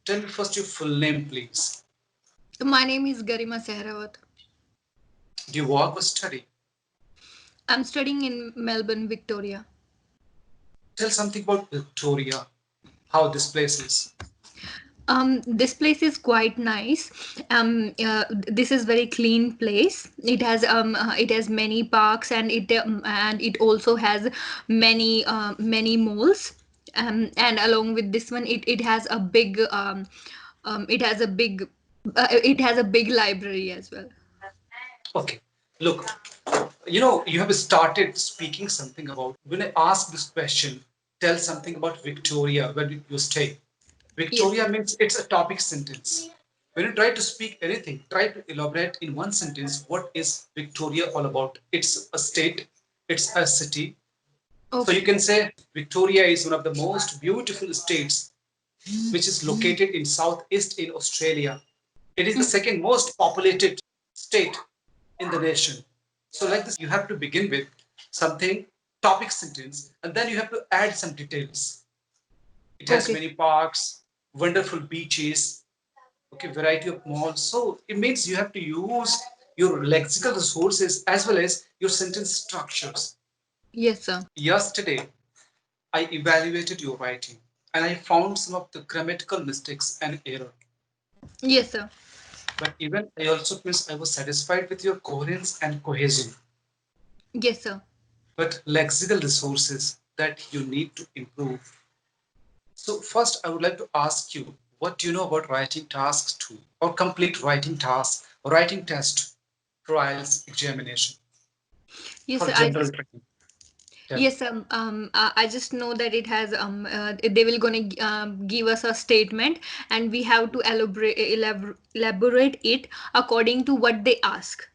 Tell me first your full name, please. My name is Garima Sehrawat. Do you work or study? I'm studying in Melbourne, Victoria. Tell something about Victoria, how this place is. This place is quite nice. This is very clean place. It has many parks, and it also has many malls. And along with this one, it has a big it has a big it has a big library as well. Okay, look, you have started speaking something about when I ask this question, tell something about Victoria, where you stay. Yes, Victoria means it's a topic sentence. When you try to speak anything, try to elaborate in one sentence what is Victoria all about. It's a state, it's a city. So you okay. can say Victoria is one of the most beautiful states which is located in southeast in Australia. It is the second most populated state in the nation. So like this, you have to begin with something topic sentence, and then you have to add some details. It has Okay. many parks, wonderful beaches, okay, variety of malls. So it means you have to use your lexical resources as well as your sentence structures. Yes, sir. Yesterday, I evaluated your writing and I found some of the grammatical mistakes and error. Yes, sir. But even I also means I was satisfied with your coherence and cohesion. Yes, sir. But lexical resources that you need to improve. So first, I would like to ask you, what do you know about writing tasks 2 or complete writing task, writing test, trials, examination Yes, for sir. general training? Tell me. Yes, I just know that it has they will gonna give us a statement, and we have to elaborate it according to what they ask.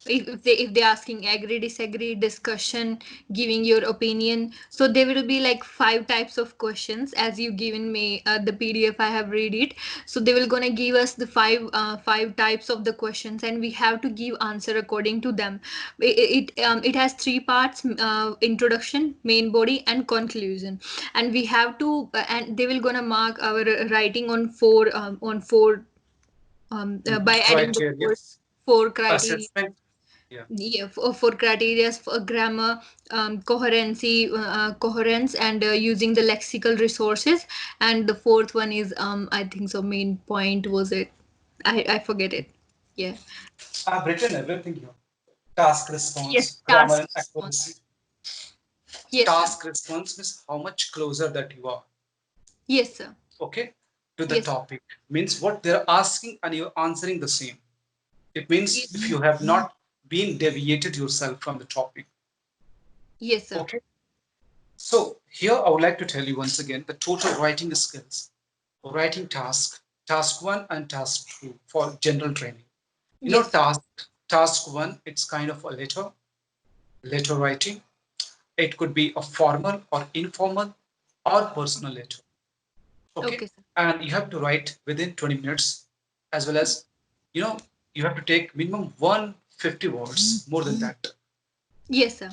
If they're asking agree, disagree, discussion, giving your opinion, so there will be like five types of questions as you given me the PDF. I have read it. So they will gonna give us the five types of the questions, and we have to give answer according to them. It has three parts: introduction, main body, and conclusion. And we have to and they will gonna mark our writing on four by adding the Criteria, four criteria. assessment. Yeah. Yeah, for criteria for grammar, coherence, and using the lexical resources. And the fourth one is I think so main point was it. I forget it. Yeah. I've written everything here. Task Yes, response, grammar task and response. accuracy. Yes, sir. Task response means how much closer that you are, Yes, sir. okay, to the Yes. topic. Means what they're asking and you're answering the same. It means Yes. if you have not been deviated yourself from the topic. Yes, sir. Okay. So here I would like to tell you once again the total writing skills, writing task 1 and task 2 for general training. Yes, sir. Task 1, it's kind of a letter writing. It could be a formal or informal or personal letter. Okay. Okay, sir. And you have to write within 20 minutes, as well as, you know, you have to take minimum 150 words, more than that. Yes, sir.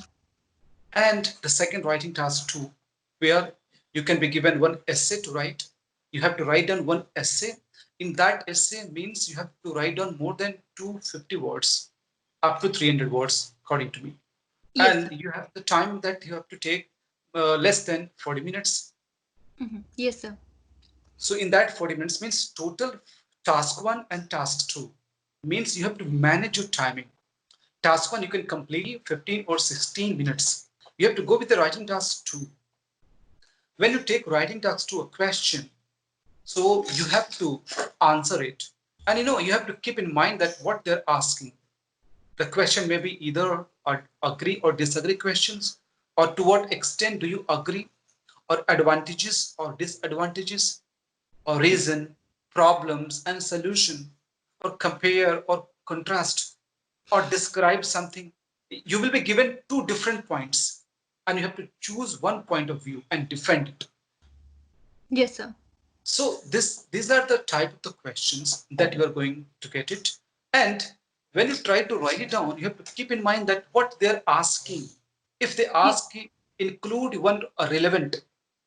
And the second writing task 2, where you can be given one essay to write. You have to write down one essay. In that essay means you have to write down more than 250 words, up to 300 words, according to me. Yes, And sir. you have the time that you have to take less than 40 minutes. Yes, sir. So in that 40 minutes means total task 1 and task 2 means you have to manage your timing. Task 1 you can complete 15 or 16 minutes. You have to go with the writing task 2. When you take writing task to a question, so you have to answer it. And you have to keep in mind that what they're asking. The question may be either agree or disagree questions, or to what extent do you agree, or advantages or disadvantages, or reason, problems and solution, or compare or contrast, or describe something. You will be given two different points, and you have to choose one point of view and defend it. Yes, sir. So these are the type of the questions that you are going to get it. And when you try to write it down, you have to keep in mind that what they're asking. If they Yes. ask, include one relevant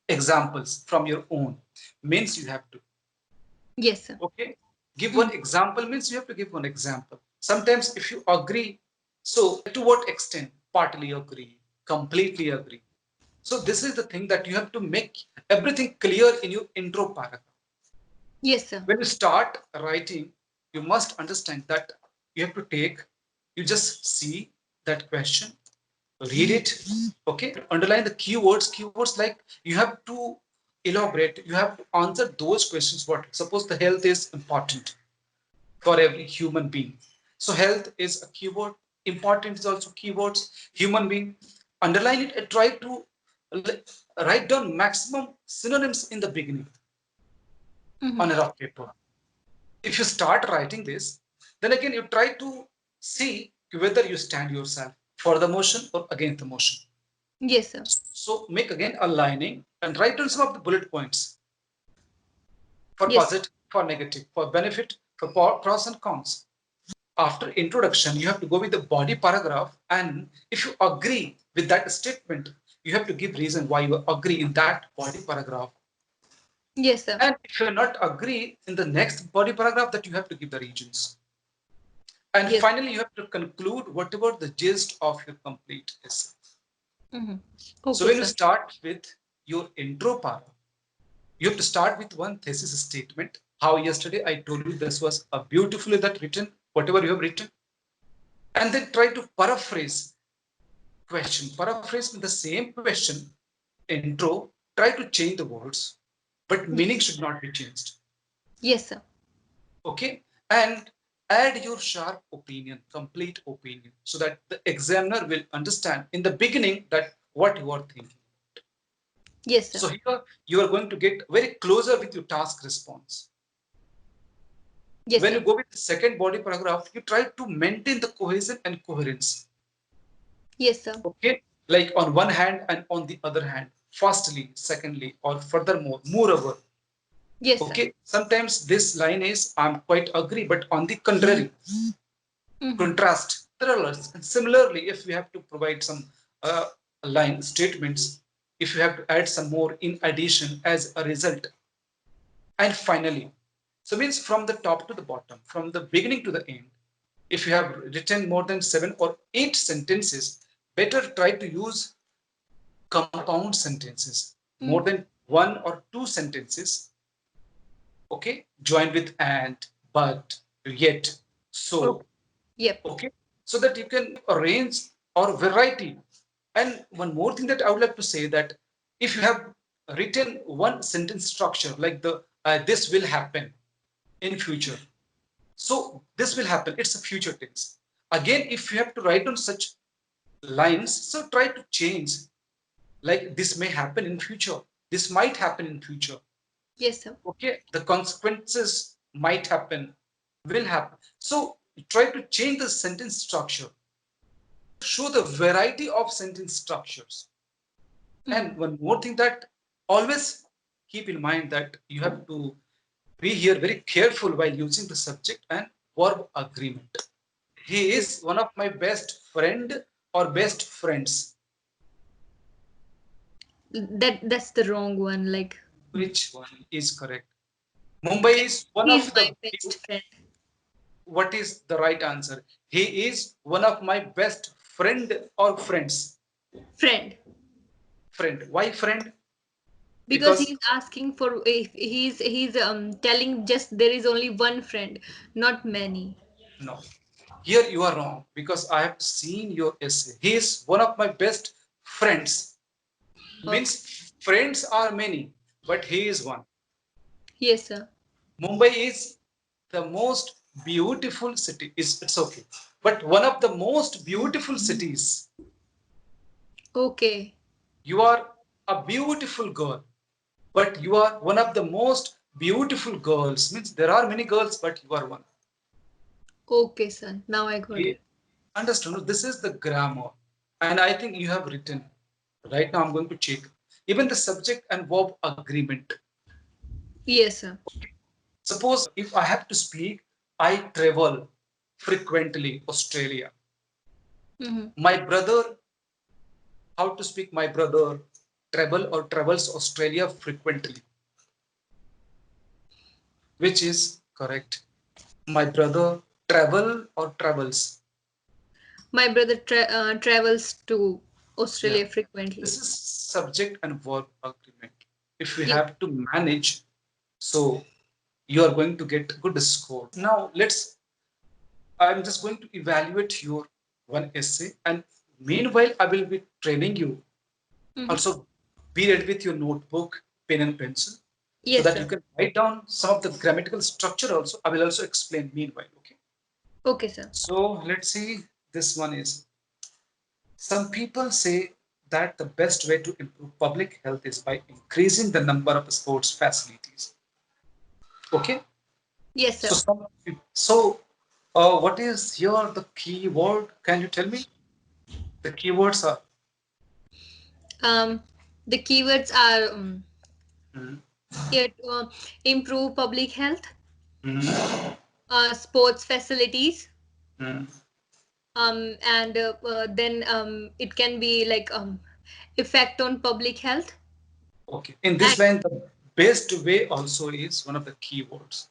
examples from your own, means you have to. Yes, sir. Okay, give one Mhm. example means you have to give one example. Sometimes if you agree, so to what extent? Partly agree, completely agree. So this is the thing that you have to make everything clear in your intro paragraph. Yes, sir. When you start writing, you must understand that you have to take, you just see that question, read it, okay, underline the keywords like you have to elaborate, you have to answer those questions. What suppose the health is important for every human being, so health is a keyword, important is also keywords, human being, underline it and try to write down maximum synonyms in the beginning Mhm. on a rough paper. If you start writing this, then again you try to see whether you stand yourself for the motion or against the motion. Yes, sir. So make again a lining and write down some of the bullet points for Yes, sir. positive, for negative, for benefit, for pros and cons. After introduction, you have to go with the body paragraph, and if you agree with that statement, you have to give reason why you agree in that body paragraph. Yes, sir. And if you're not agree in the next body paragraph, that you have to give the reasons. And Yes. finally, you have to conclude whatever the gist of your complete essay. Mhm. So Okay, when you sir. start with your intro part, you have to start with one thesis statement. How yesterday I told you this was a beautifully that written, whatever you have written, and then try to paraphrase question. Paraphrase with the same question, intro, try to change the words, but meaning Yes. should not be changed. Yes, sir. Okay, and add your sharp opinion, complete opinion, so that the examiner will understand in the beginning that what you are thinking. Yes, sir. So here you are going to get very closer with your task response. Yes, When you sir. go with the second body paragraph, you try to maintain the cohesion and coherence. Yes, sir. Okay, like on one hand and on the other hand, firstly, secondly, or furthermore, moreover. Yes, sir. Okay, sometimes this line is I'm quite agree, but on the contrary, Mhm. contrast, there are lots. And similarly, if we have to provide some uh, line statements, if you have to add some more in addition as a result, and finally, so means from the top to the bottom, from the beginning to the end, if you have written more than 7 or 8 sentences, better try to use compound sentences, more Mhm. than 1 or 2 sentences, okay, joined with and, but, yet, Okay. so, Yep. okay, so that you can arrange or variety. And one more thing that I would like to say, that if you have written one sentence structure like the this will happen in future, so this will happen, it's a future tense. Again, if you have to write on such lines, so try to change, like this may happen in future, this might happen in future, Yes, sir. okay, the consequences might happen, will happen. So try to change the sentence structure, show the variety of sentence structures. Mhm. And one more thing, that always keep in mind that you have to be here very careful while using the subject and verb agreement. He Yes. is one of my best friend or best friends. That's the wrong one. Like, Which one is correct? Mumbai is one he's of my the, best friend. what is the right answer? He is one of my best friend or friends. Friend. Friend. Why friend? Because Because he's asking for if he's telling just there is only one friend, not many. no. Here you are wrong, because I have seen your essay. He is one of my best friends. Okay. Means friends are many, but he is one. Yes, sir. Mumbai is the most beautiful city. It's okay, but one of the most beautiful cities. Okay. You are a beautiful girl, but you are one of the most beautiful girls. Means there are many girls, but you are one. Okay, son. Now I got You it. understand? This is the grammar, and I think you have written. Right now, I'm going to check even the subject and verb agreement. Yes, sir. Suppose if I have to speak, I travel frequently Australia. Mm-hmm. My brother, how to speak? My brother travel or travels Australia frequently. which is correct. My brother travel or travels. My brother travels to Yeah, Australia frequently. this is subject and verb agreement. If we Yes. have to manage, so you are going to get good score. Now let's. I'm just going to evaluate your one essay, and meanwhile I will be training you. Mm-hmm. Also, be ready with your notebook, pen and pencil, so Yes, that you sir. can write down some of the grammatical structure. Also, I will also explain meanwhile. Okay. Okay, sir. So let's see. This one is, some people say that the best way to improve public health is by increasing the number of sports facilities. Okay. Yes, So sir. some, so what is here the key word? Can you tell me? The keywords are Um, the keywords are mm, here to improve public health, mm, sports facilities, mm. and then it can be like effect on public health. Okay. In And this line, the best way also is one of the keywords.